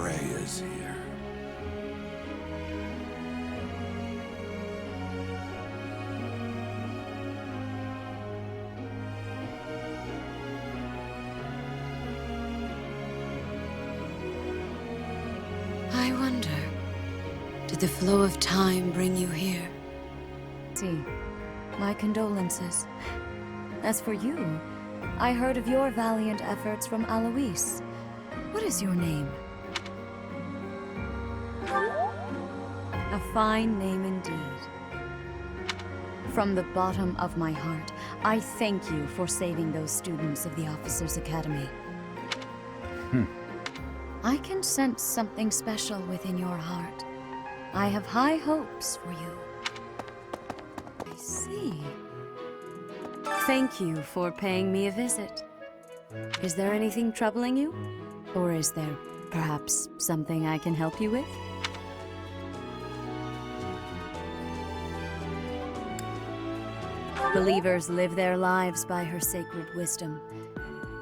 Rhea's here. I wonder, did the flow of time bring you here? See, my condolences. As for you, I heard of your valiant efforts from Alois. What is your name? A fine name indeed. From the bottom of my heart, I thank you for saving those students of the Officers' Academy. I can sense something special within your heart. I have high hopes for you. I see. Thank you for paying me a visit. Is there anything troubling you? Or is there perhaps something I can help you with? Believers live their lives by her sacred wisdom.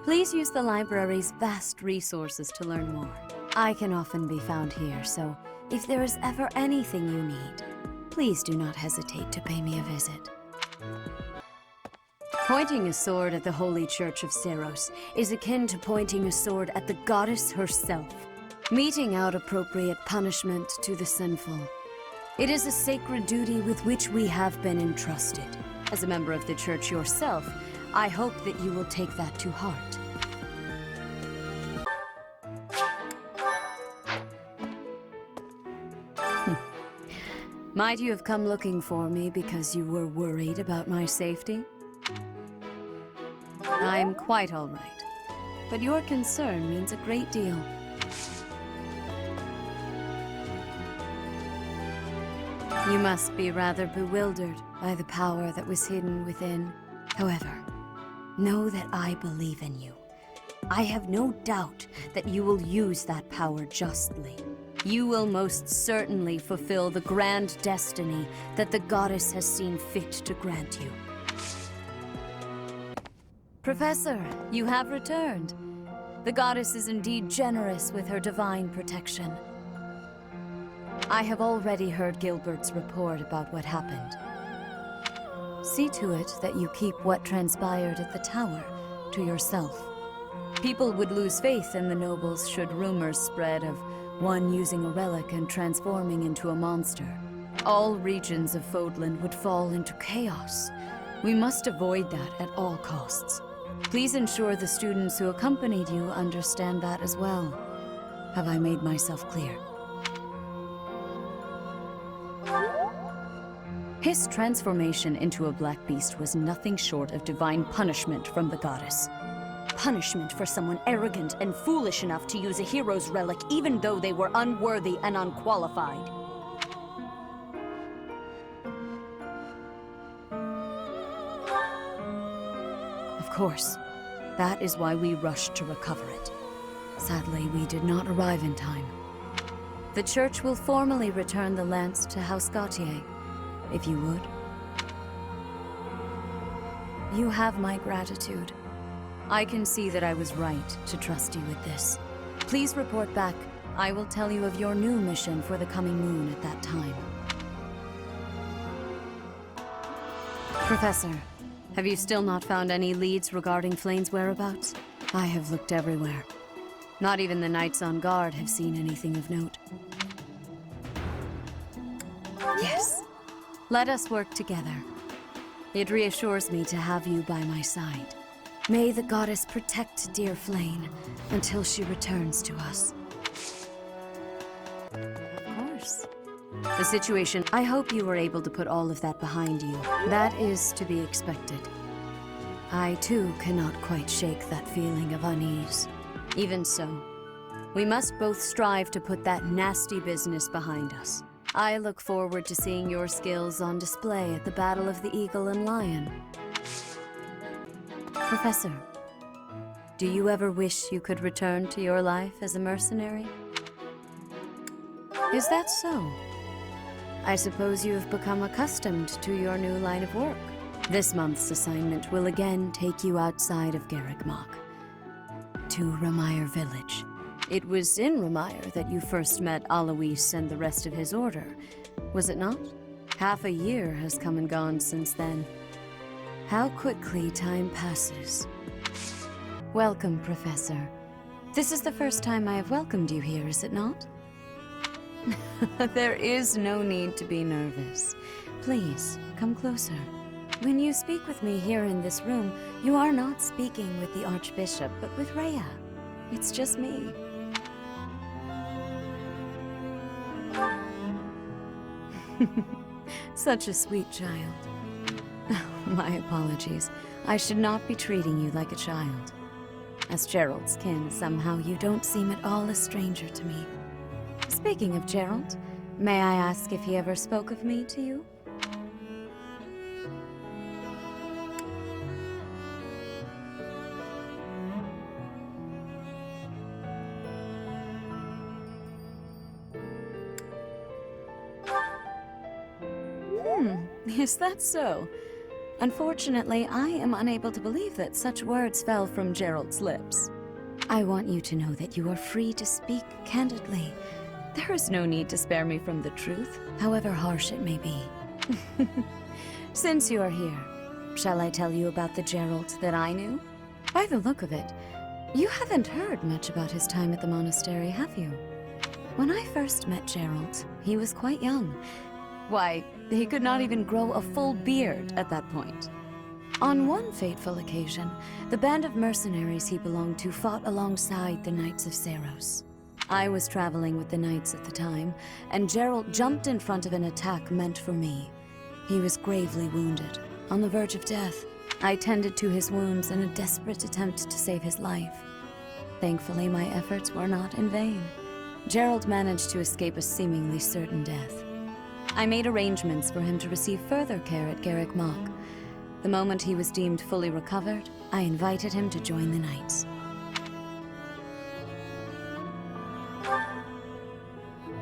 Please use the library's vast resources to learn more. I can often be found here, so if there is ever anything you need, please do not hesitate to pay me a visit. Pointing a sword at the Holy Church of Seros is akin to pointing a sword at the goddess herself, meting out appropriate punishment to the sinful. It is a sacred duty with which we have been entrusted. As a member of the Church yourself, I hope that you will take that to heart. Might you have come looking for me because you were worried about my safety? I'm quite all right, but your concern means a great deal. You must be rather bewildered by the power that was hidden within. However, know that I believe in you. I have no doubt that you will use that power justly. You will most certainly fulfill the grand destiny that the goddess has seen fit to grant you. Professor, you have returned. The goddess is indeed generous with her divine protection. I have already heard Gilbert's report about what happened. See to it that you keep what transpired at the tower to yourself. People would lose faith in the nobles should rumors spread of one using a relic and transforming into a monster. All regions of Fodland would fall into chaos. We must avoid that at all costs. Please ensure the students who accompanied you understand that as well. Have I made myself clear? His transformation into a black beast was nothing short of divine punishment from the goddess. Punishment for someone arrogant and foolish enough to use a hero's relic even though they were unworthy and unqualified. Of course, that is why we rushed to recover it. Sadly, we did not arrive in time. The church will formally return the lance to House Gautier, if you would. You have my gratitude. I can see that I was right to trust you with this. Please report back. I will tell you of your new mission for the coming moon at that time. Professor, have you still not found any leads regarding Flayn's whereabouts? I have looked everywhere. Not even the knights on guard have seen anything of note. Yes. Let us work together. It reassures me to have you by my side. May the goddess protect dear Flayn until she returns to us. Of course. The situation, I hope you were able to put all of that behind you. That is to be expected. I too cannot quite shake that feeling of unease. Even so, we must both strive to put that nasty business behind us. I look forward to seeing your skills on display at the Battle of the Eagle and Lion. Professor, do you ever wish you could return to your life as a mercenary? Is that so? I suppose you have become accustomed to your new line of work. This month's assignment will again take you outside of Garrigmach, to Ramire Village. It was in Remire that you first met Alois and the rest of his order, was it not? Half a year has come and gone since then. How quickly time passes. Welcome, Professor. This is the first time I have welcomed you here, is it not? There is no need to be nervous. Please, come closer. When you speak with me here in this room, you are not speaking with the Archbishop, but with Rhea. It's just me. Such a sweet child. My apologies. I should not be treating you like a child. As Gerald's kin, somehow you don't seem at all a stranger to me. Speaking of Gerald, may I ask if he ever spoke of me to you? Is that so? Unfortunately, I am unable to believe that such words fell from Gerald's lips. I want you to know that you are free to speak candidly. There is no need to spare me from the truth, however harsh it may be. Since you are here, shall I tell you about the Gerald that I knew? By the look of it, you haven't heard much about his time at the monastery, have you? When I first met Gerald, he was quite young. Why, he could not even grow a full beard at that point. On one fateful occasion, the band of mercenaries he belonged to fought alongside the Knights of Seiros. I was traveling with the Knights at the time, and Gerald jumped in front of an attack meant for me. He was gravely wounded, on the verge of death. I tended to his wounds in a desperate attempt to save his life. Thankfully, my efforts were not in vain. Gerald managed to escape a seemingly certain death. I made arrangements for him to receive further care at Garrick Mach. The moment he was deemed fully recovered, I invited him to join the Knights.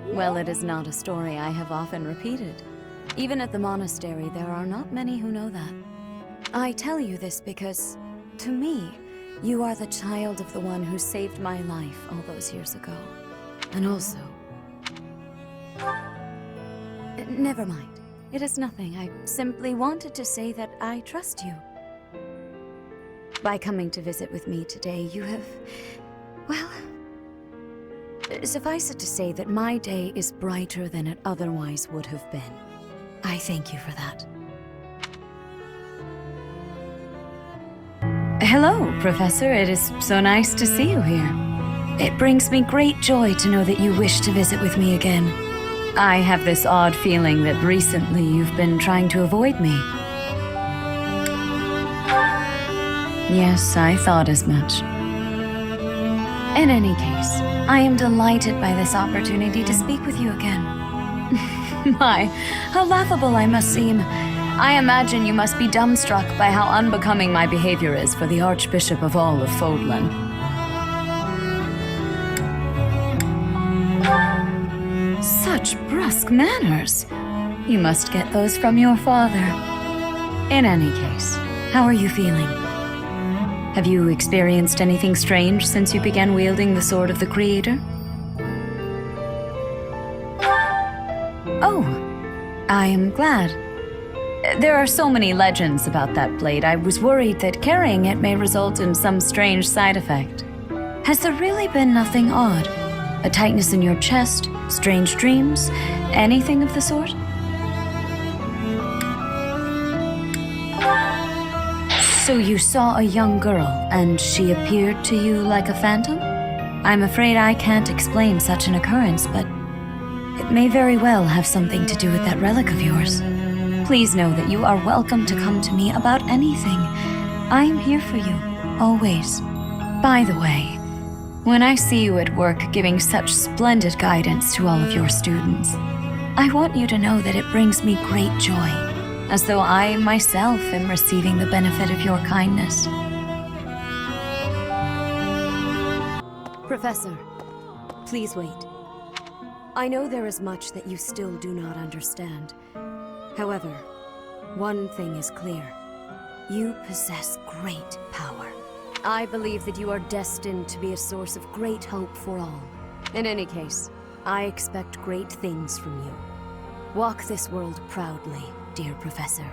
Well, it is not a story I have often repeated. Even at the monastery, there are not many who know that. I tell you this because, to me, you are the child of the one who saved my life all those years ago. And also... Never mind. It is nothing. I simply wanted to say that I trust you. By coming to visit with me today, you have... well... suffice it to say that my day is brighter than it otherwise would have been. I thank you for that. Hello, Professor. It is so nice to see you here. It brings me great joy to know that you wish to visit with me again. I have this odd feeling that recently you've been trying to avoid me. Yes, I thought as much. In any case, I am delighted by this opportunity to speak with you again. My, how laughable I must seem. I imagine you must be dumbstruck by how unbecoming my behavior is for the Archbishop of all of Fodlan. Such brusque manners. You must get those from your father. In any case, how are you feeling? Have you experienced anything strange since you began wielding the Sword of the Creator? Oh, I am glad. There are so many legends about that blade. I was worried that carrying it may result in some strange side effect. Has there really been nothing odd? A tightness in your chest? Strange dreams? Anything of the sort? So you saw a young girl, and she appeared to you like a phantom? I'm afraid I can't explain such an occurrence, but it may very well have something to do with that relic of yours. Please know that you are welcome to come to me about anything. I am here for you, always. By the way, when I see you at work giving such splendid guidance to all of your students, I want you to know that it brings me great joy, as though I myself am receiving the benefit of your kindness. Professor, please wait. I know there is much that you still do not understand. However, one thing is clear. You possess great power. I believe that you are destined to be a source of great hope for all. In any case, I expect great things from you. Walk this world proudly, dear Professor.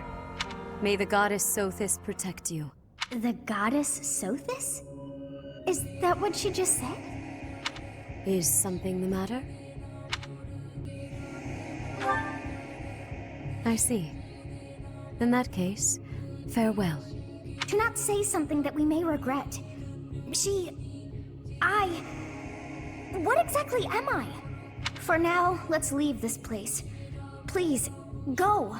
May the goddess Sothis protect you. The goddess Sothis? Is that what she just said? Is something the matter? I see. In that case, farewell. Do not say something that we may regret. What exactly am I? For now, let's leave this place. Please, go!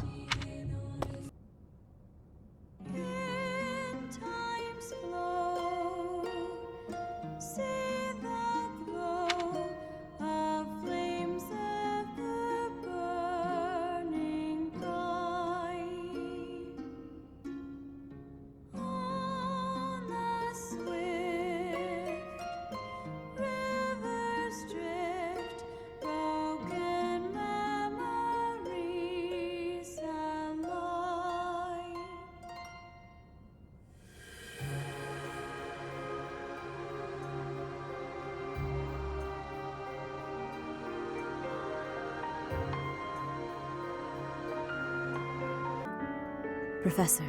Professor,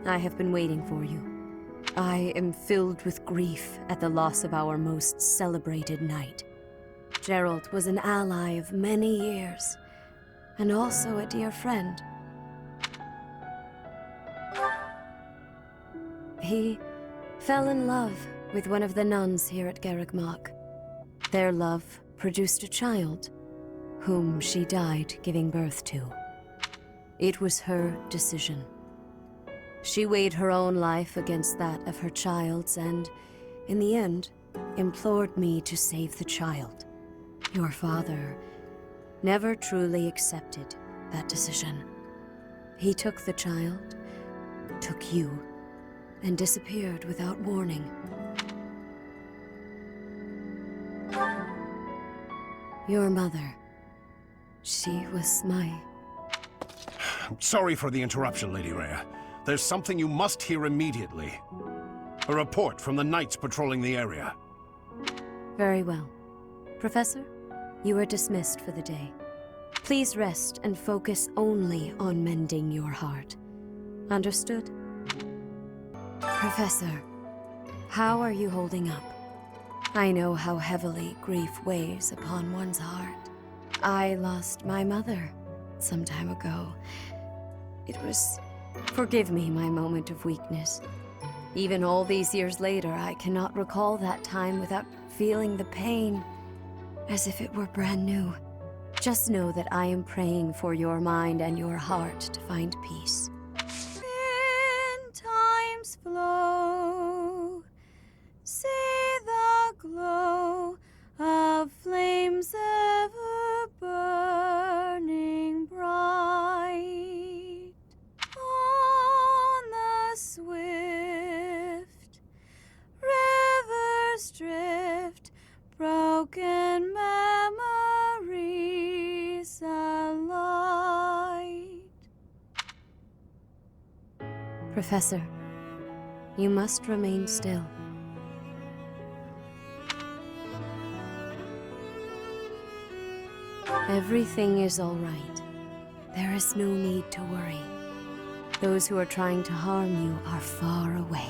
I have been waiting for you. I am filled with grief at the loss of our most celebrated knight. Gerald was an ally of many years, and also a dear friend. He fell in love with one of the nuns here at Garreg-Mach. Their love produced a child, whom she died giving birth to. It was her decision. She weighed her own life against that of her child's and, in the end, implored me to save the child. Your father never truly accepted that decision. He took the child, took you, and disappeared without warning. Your mother, she was my... Sorry for the interruption, Lady Rhea. There's something you must hear immediately. A report from the knights patrolling the area. Very well. Professor, you are dismissed for the day. Please rest and focus only on mending your heart. Understood? Professor, how are you holding up? I know how heavily grief weighs upon one's heart. I lost my mother some time ago. It was... Forgive me my moment of weakness. Even all these years later, I cannot recall that time without feeling the pain, as if it were brand new. Just know that I am praying for your mind and your heart to find peace. In time's flow, see the glow of flames ever burning bright on the swift rivers drift, broken memories alight. Professor, you must remain still. Everything is all right. There is no need to worry. Those who are trying to harm you are far away.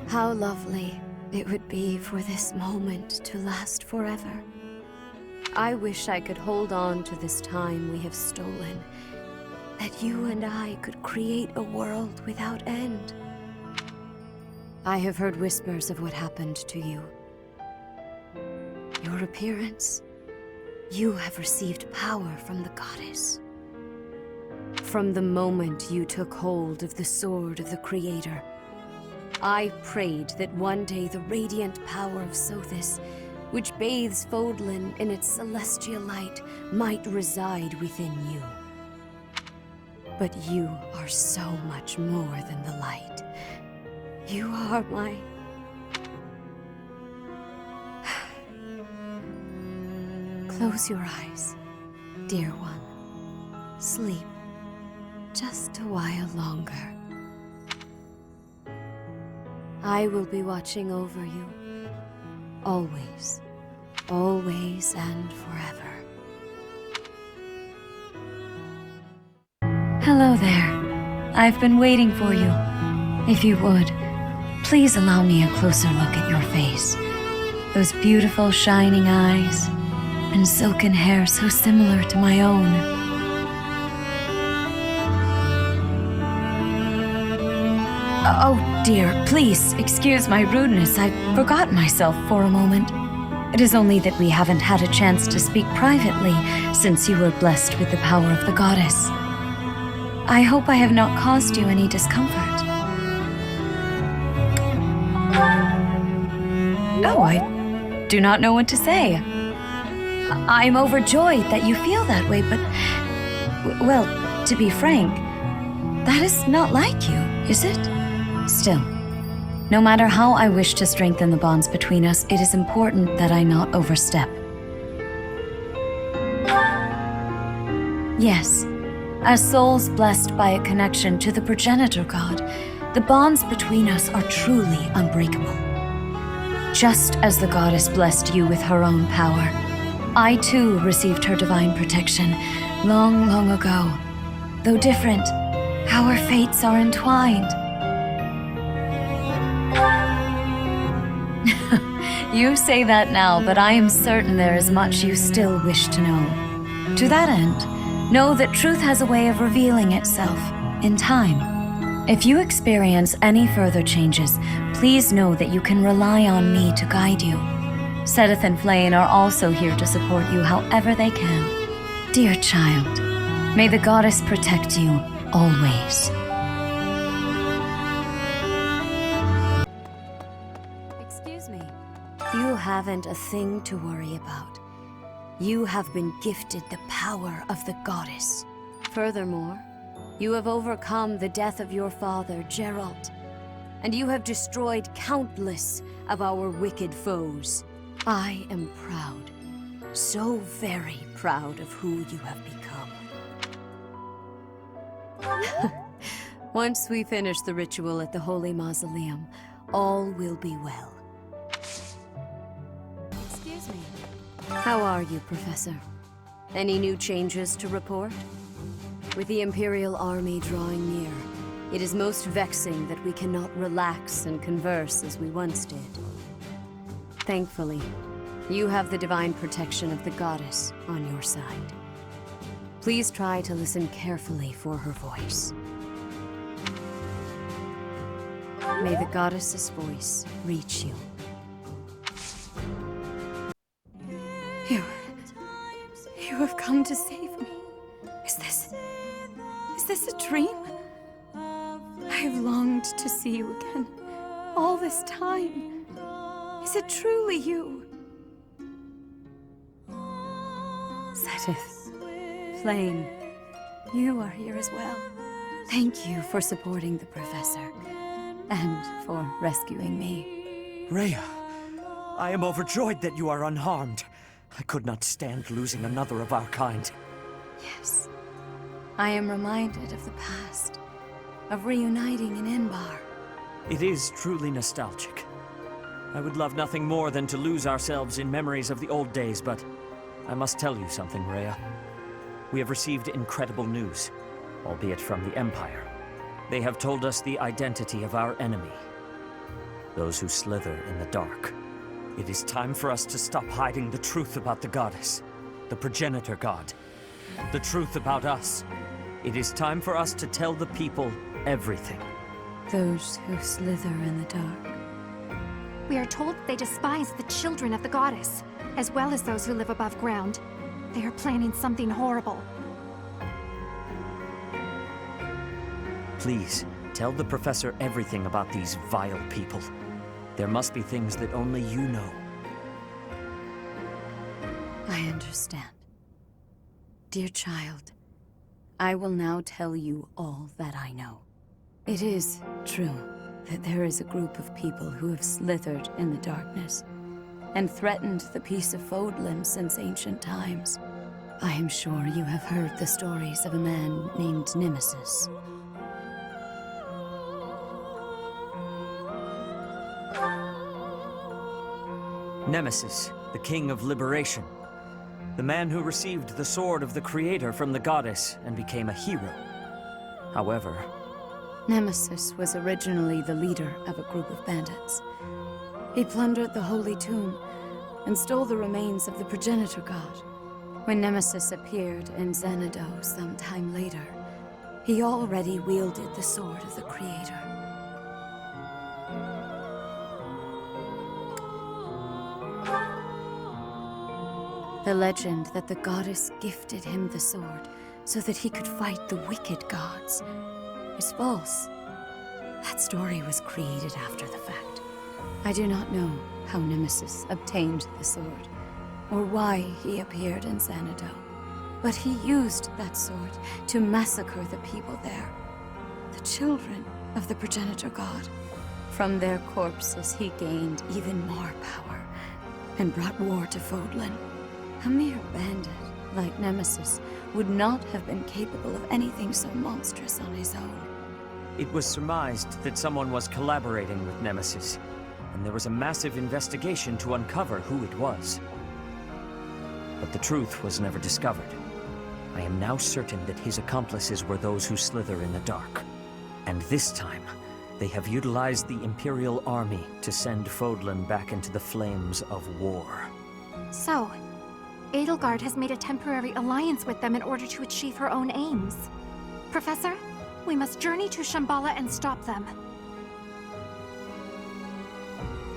How lovely it would be for this moment to last forever. I wish I could hold on to this time we have stolen, that you and I could create a world without end. I have heard whispers of what happened to you. Your appearance. You have received power from the goddess. From the moment you took hold of the sword of the Creator, I prayed that one day the radiant power of Sothis, which bathes Fodlan in its celestial light, might reside within you. But you are so much more than the light. You are my... Close your eyes, dear one. Sleep just a while longer. I will be watching over you. Always. Always and forever. Hello there. I've been waiting for you. If you would, please allow me a closer look at your face. Those beautiful shining eyes, and silken hair so similar to my own. Oh dear, please excuse my rudeness. I forgot myself for a moment. It is only that we haven't had a chance to speak privately since you were blessed with the power of the goddess. I hope I have not caused you any discomfort. Oh, I do not know what to say. I'm overjoyed that you feel that way, but... well, to be frank, that is not like you, is it? Still, no matter how I wish to strengthen the bonds between us, it is important that I not overstep. Yes, as souls blessed by a connection to the progenitor god, the bonds between us are truly unbreakable. Just as the goddess blessed you with her own power, I too received her divine protection long, long ago. Though different, our fates are entwined. You say that now, but I am certain there is much you still wish to know. To that end, know that truth has a way of revealing itself in time. If you experience any further changes, please know that you can rely on me to guide you. Sedith and Flayn are also here to support you however they can. Dear child, may the goddess protect you always. Excuse me. You haven't a thing to worry about. You have been gifted the power of the goddess. Furthermore, you have overcome the death of your father, Geralt, and you have destroyed countless of our wicked foes. I am proud, so very proud of who you have become. Once we finish the ritual at the Holy Mausoleum, all will be well. Excuse me. How are you, Professor? Any new changes to report? With the Imperial Army drawing near, it is most vexing that we cannot relax and converse as we once did. Thankfully, you have the divine protection of the goddess on your side. Please try to listen carefully for her voice. May the goddess's voice reach you. You have come to save me. Is this a dream? I have longed to see you again all this time. Is it truly you? Sedith, Flayn, you are here as well. Thank you for supporting the Professor, and for rescuing me. Rhea, I am overjoyed that you are unharmed. I could not stand losing another of our kind. Yes, I am reminded of the past, of reuniting in Inbar. It is truly nostalgic. I would love nothing more than to lose ourselves in memories of the old days, but I must tell you something, Rhea. We have received incredible news, albeit from the Empire. They have told us the identity of our enemy, those who slither in the dark. It is time for us to stop hiding the truth about the goddess, the progenitor god, the truth about us. It is time for us to tell the people everything. Those who slither in the dark. We are told they despise the children of the goddess, as well as those who live above ground. They are planning something horrible. Please, tell the Professor everything about these vile people. There must be things that only you know. I understand. Dear child, I will now tell you all that I know. It is true that there is a group of people who have slithered in the darkness and threatened the peace of Fodlan since ancient times. I am sure you have heard the stories of a man named Nemesis. Nemesis, the King of Liberation. The man who received the sword of the Creator from the goddess and became a hero. However, Nemesis was originally the leader of a group of bandits. He plundered the holy tomb and stole the remains of the progenitor god. When Nemesis appeared in Xanadu some time later, he already wielded the sword of the Creator. The legend that the goddess gifted him the sword so that he could fight the wicked gods is false. That story was created after the fact. I do not know how Nemesis obtained the sword, or why he appeared in Xanadu, but he used that sword to massacre the people there, the children of the progenitor god. From their corpses he gained even more power, and brought war to Fodlan. A mere bandit like Nemesis would not have been capable of anything so monstrous on his own. it was surmised that someone was collaborating with Nemesis, and there was a massive investigation to uncover who it was. But the truth was never discovered. I am now certain that his accomplices were those who slither in the dark. And this time, they have utilized the Imperial Army to send Fodlan back into the flames of war. So, Edelgard has made a temporary alliance with them in order to achieve her own aims. Professor, we must journey to Shambhala and stop them.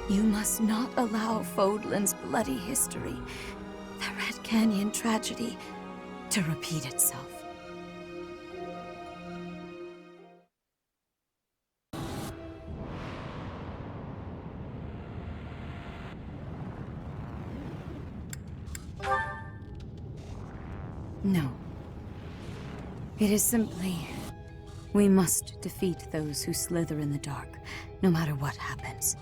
You must not allow Fodlan's bloody history, the Red Canyon tragedy, to repeat itself. No. It is simply, we must defeat those who slither in the dark, no matter what happens.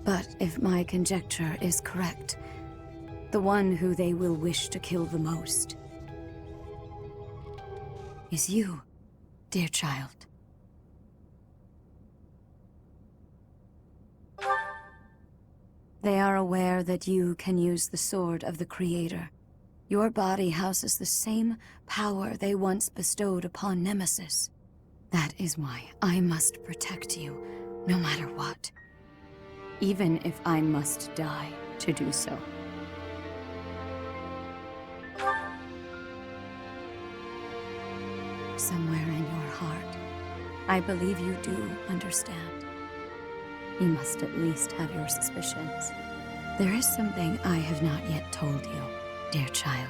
But if my conjecture is correct, the one who they will wish to kill the most is you, dear child. They are aware that you can use the sword of the Creator. Your body houses the same power they once bestowed upon Nemesis. That is why I must protect you, no matter what. Even if I must die to do so. Somewhere in your heart, I believe you do understand. You must at least have your suspicions. There is something I have not yet told you, dear child.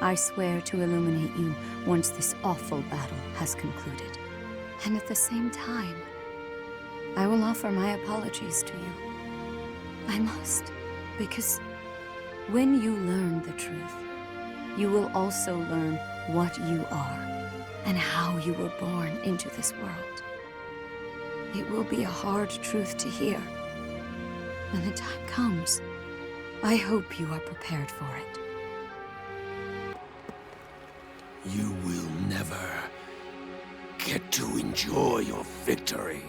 I swear to illuminate you once this awful battle has concluded. And at the same time, I will offer my apologies to you. I must, because when you learn the truth, you will also learn what you are and how you were born into this world. It will be a hard truth to hear. When the time comes, I hope you are prepared for it. You will never get to enjoy your victory.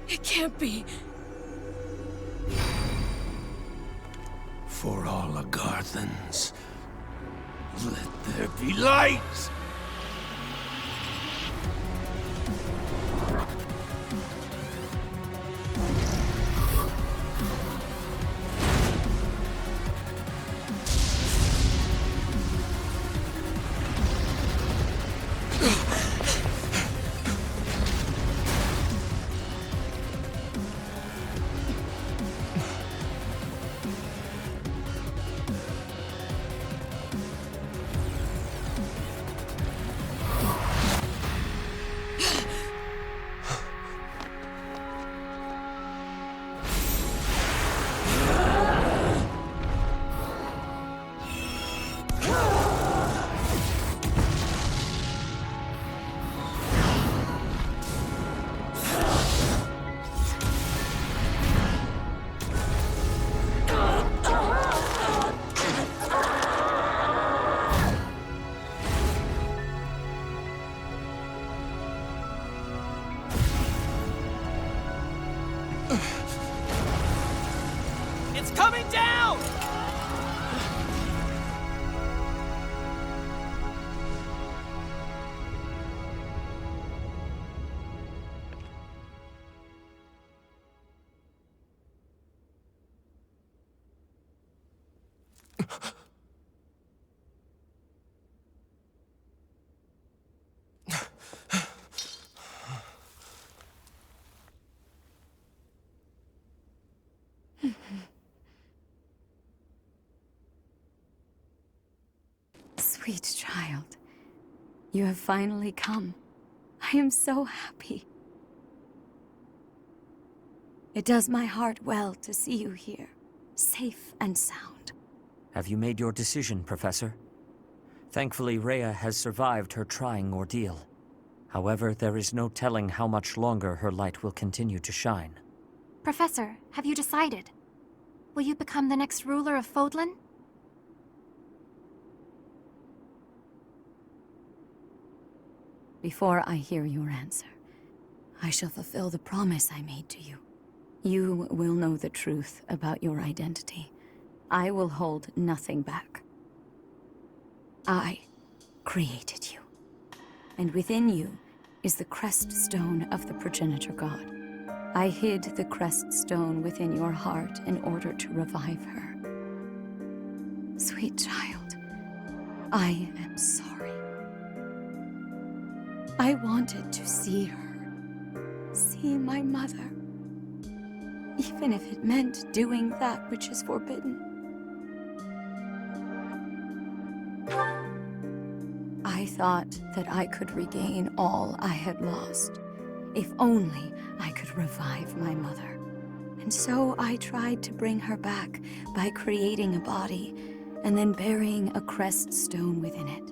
It can't be. For all Agarthans, let there be light! It's coming down! Sweet child, you have finally come. I am so happy. It does my heart well to see you here, safe and sound. Have you made your decision, Professor? Thankfully, Rhea has survived her trying ordeal. However, there is no telling how much longer her light will continue to shine. Professor, have you decided? Will you become the next ruler of Fodlan? Before I hear your answer, I shall fulfill the promise I made to you. You will know the truth about your identity. I will hold nothing back. I created you. And within you is the crest stone of the progenitor god. I hid the crest stone within your heart in order to revive her. Sweet child, I am sorry. I wanted to see her, see my mother, even if it meant doing that which is forbidden. I thought that I could regain all I had lost, if only I could revive my mother. And so I tried to bring her back by creating a body and then burying a crest stone within it.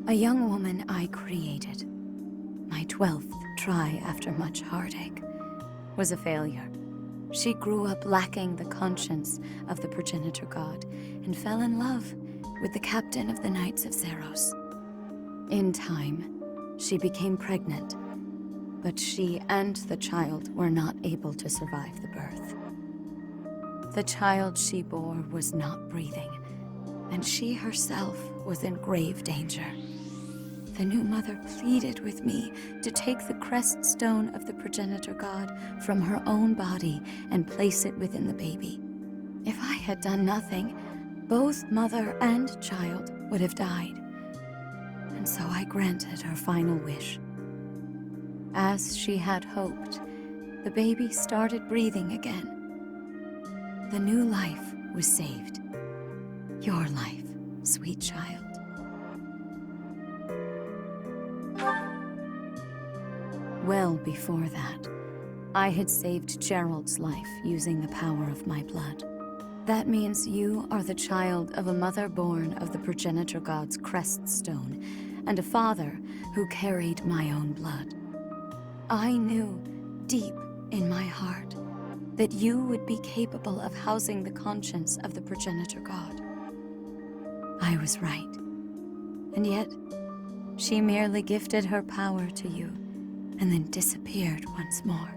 A young woman I created, my 12th try after much heartache, was a failure. She grew up lacking the conscience of the progenitor god and fell in love with the captain of the Knights of Zeros. In time, she became pregnant, but she and the child were not able to survive the birth. The child she bore was not breathing, and she herself was in grave danger. The new mother pleaded with me to take the crest stone of the progenitor god from her own body and place it within the baby. If I had done nothing, both mother and child would have died. And so I granted her final wish. As she had hoped, the baby started breathing again. The new life was saved. Your life, sweet child. Well before that, I had saved Gerald's life using the power of my blood. That means you are the child of a mother born of the progenitor god's crest stone, and a father who carried my own blood. I knew, deep in my heart, that you would be capable of housing the conscience of the progenitor god. I was right. And yet, she merely gifted her power to you, and then disappeared once more.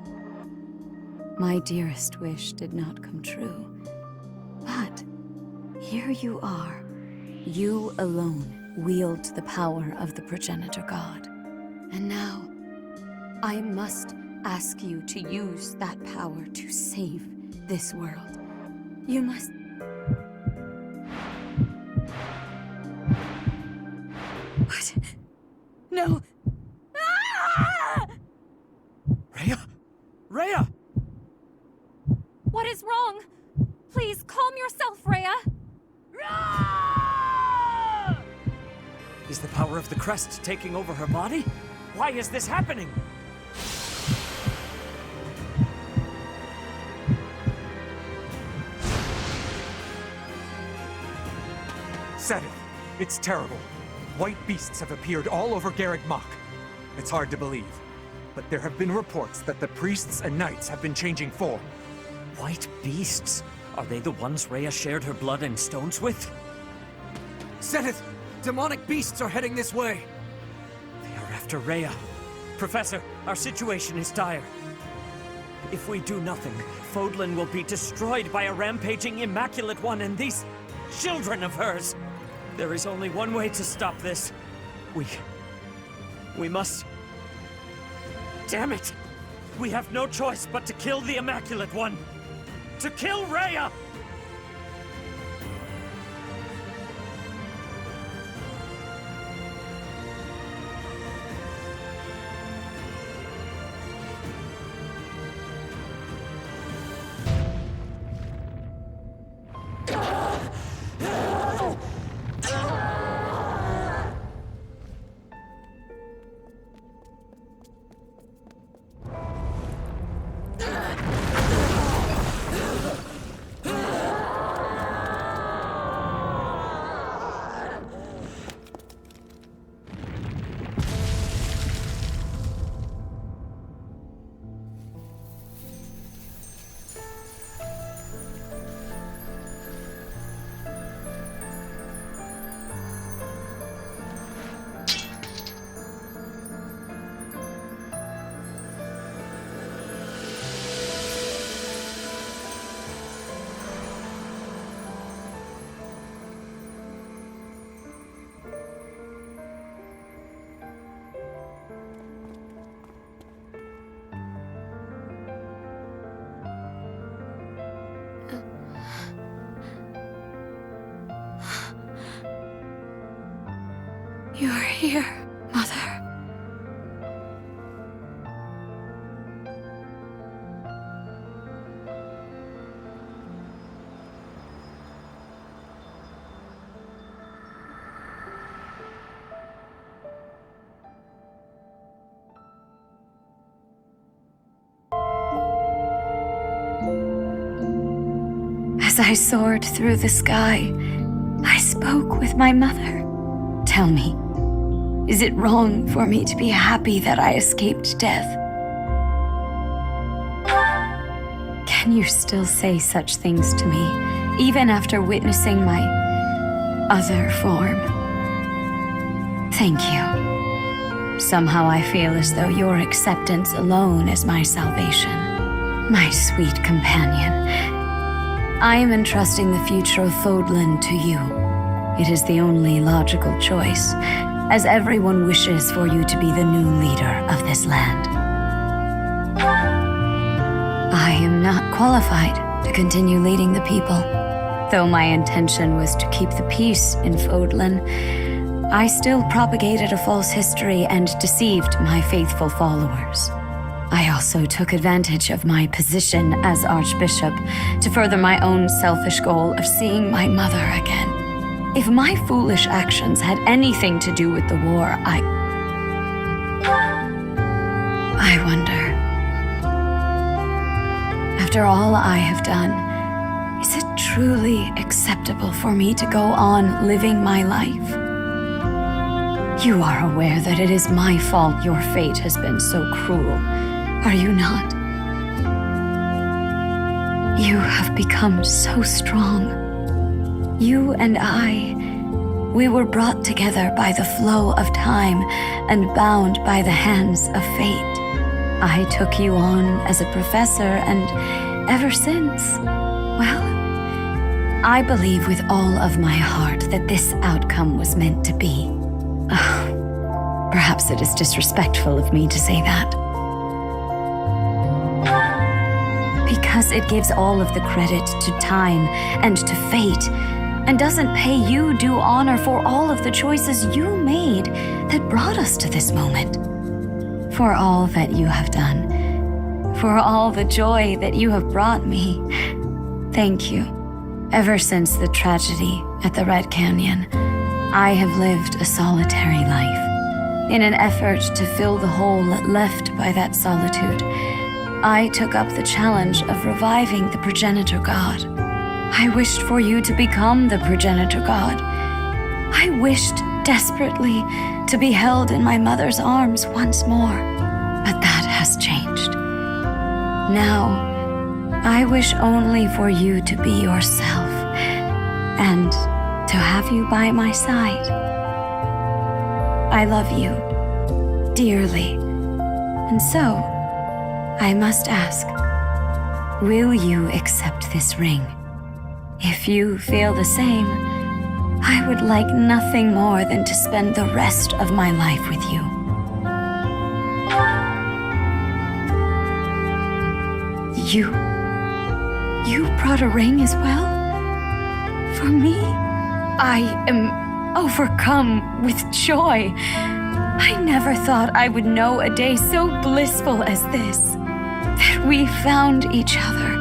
My dearest wish did not come true. But here you are. You alone wield the power of the progenitor god. And now, I must ask you to use that power to save this world. You must... What? No! Ah! Rhea? Rhea! What is wrong? Please, calm yourself, Rhea. Is the power of the crest taking over her body? Why is this happening? Said it. It's terrible. White beasts have appeared all over Garreg Mach. It's hard to believe, but there have been reports that the priests and knights have been changing form. White beasts? Are they the ones Rhea shared her blood and stones with? Zenith! Demonic beasts are heading this way! They are after Rhea. Professor, our situation is dire. If we do nothing, Fodlan will be destroyed by a rampaging Immaculate One and these children of hers. There is only one way to stop this. We must... Damn it! We have no choice but to kill the Immaculate One! To kill Rhea! You're here, Mother. As I soared through the sky, I spoke with my mother. Tell me, is it wrong for me to be happy that I escaped death? Can you still say such things to me, even after witnessing my other form? Thank you. Somehow I feel as though your acceptance alone is my salvation. My sweet companion. I am entrusting the future of Fodlan to you. It is the only logical choice, as everyone wishes for you to be the new leader of this land. I am not qualified to continue leading the people. Though my intention was to keep the peace in Fodlan, I still propagated a false history and deceived my faithful followers. I also took advantage of my position as Archbishop to further my own selfish goal of seeing my mother again. If my foolish actions had anything to do with the war, I wonder. After all I have done, is it truly acceptable for me to go on living my life? You are aware that it is my fault your fate has been so cruel, are you not? You have become so strong. You and I, we were brought together by the flow of time and bound by the hands of fate. I took you on as a professor, and ever since, well, I believe with all of my heart that this outcome was meant to be. Perhaps it is disrespectful of me to say that. Because it gives all of the credit to time and to fate, and doesn't pay you due honor for all of the choices you made that brought us to this moment. For all that you have done, for all the joy that you have brought me, thank you. Ever since the tragedy at the Red Canyon, I have lived a solitary life. In an effort to fill the hole left by that solitude, I took up the challenge of reviving the progenitor god. I wished for you to become the progenitor god. I wished desperately to be held in my mother's arms once more, but that has changed. Now, I wish only for you to be yourself, and to have you by my side. I love you dearly, and so I must ask, will you accept this ring? If you feel the same, I would like nothing more than to spend the rest of my life with you. You brought a ring as well? For me? I am overcome with joy. I never thought I would know a day so blissful as this, that we found each other.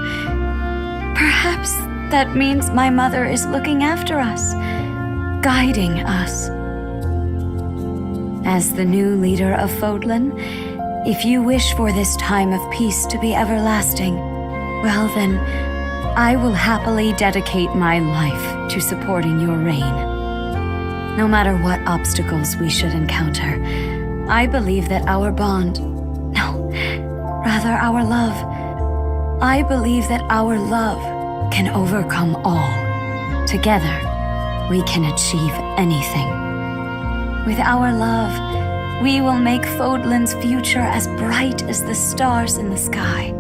Perhaps that means my mother is looking after us, guiding us. As the new leader of Fodlan, if you wish for this time of peace to be everlasting, well then, I will happily dedicate my life to supporting your reign. No matter what obstacles we should encounter, I believe that our bond, no, rather our love, I believe that our love can overcome all. Together, we can achieve anything. With our love, we will make Fodlan's future as bright as the stars in the sky.